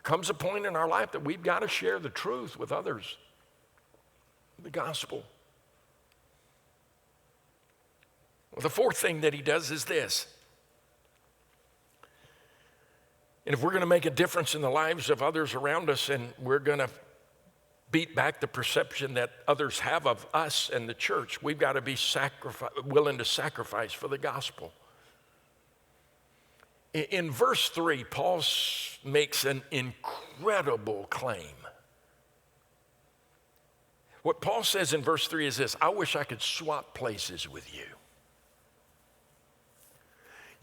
comes a point in our life that we've got to share the truth with others, the gospel. Well, the fourth thing that he does is this. And if we're going to make a difference in the lives of others around us, and we're going to beat back the perception that others have of us and the church, we've got to be willing to sacrifice for the gospel. In verse 3, Paul makes an incredible claim. What Paul says in verse 3 is this: I wish I could swap places with you.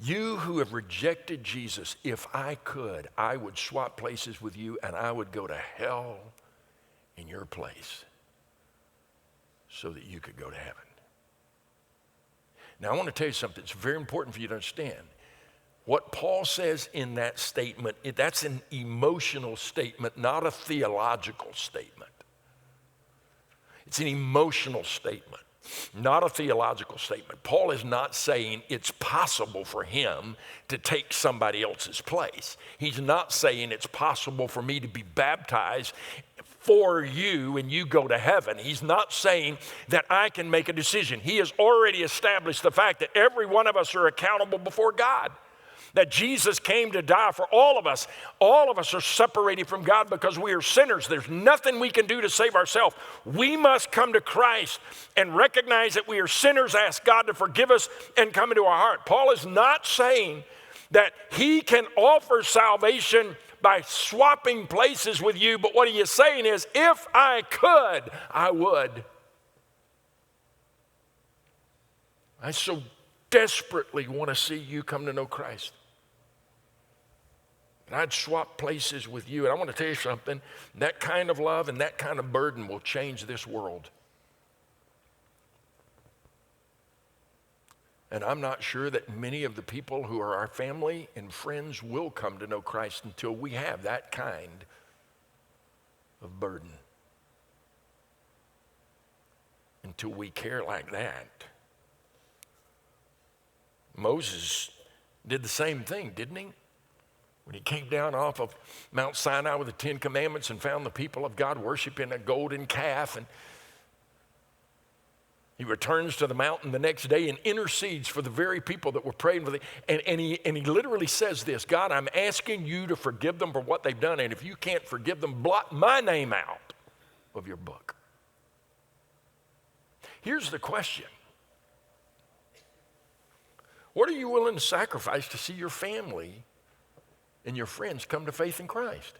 You who have rejected Jesus, if I could, I would swap places with you and I would go to hell in your place so that you could go to heaven. Now, I want to tell you something. It's very important for you to understand. What Paul says in that statement, that's an emotional statement, not a theological statement. It's an emotional statement, not a theological statement. Paul is not saying it's possible for him to take somebody else's place. He's not saying it's possible for me to be baptized for you and you go to heaven. He's not saying that I can make a decision. He has already established the fact that every one of us are accountable before God. That Jesus came to die for all of us. All of us are separated from God because we are sinners. There's nothing we can do to save ourselves. We must come to Christ and recognize that we are sinners, ask God to forgive us, and come into our heart. Paul is not saying that he can offer salvation by swapping places with you, but what he is saying is, if I could, I would. I so desperately want to see you come to know Christ. And I'd swap places with you. And I want to tell you something. That kind of love and that kind of burden will change this world. And I'm not sure that many of the people who are our family and friends will come to know Christ until we have that kind of burden. Until we care like that. Moses did the same thing, didn't he? When he came down off of Mount Sinai with the 10 Commandments and found the people of God worshiping a golden calf, and he returns to the mountain the next day and intercedes for the very people that were praying for him. And he literally says this: God, I'm asking you to forgive them for what they've done, and if you can't forgive them, blot my name out of your book. Here's the question. What are you willing to sacrifice to see your family and your friends come to faith in Christ?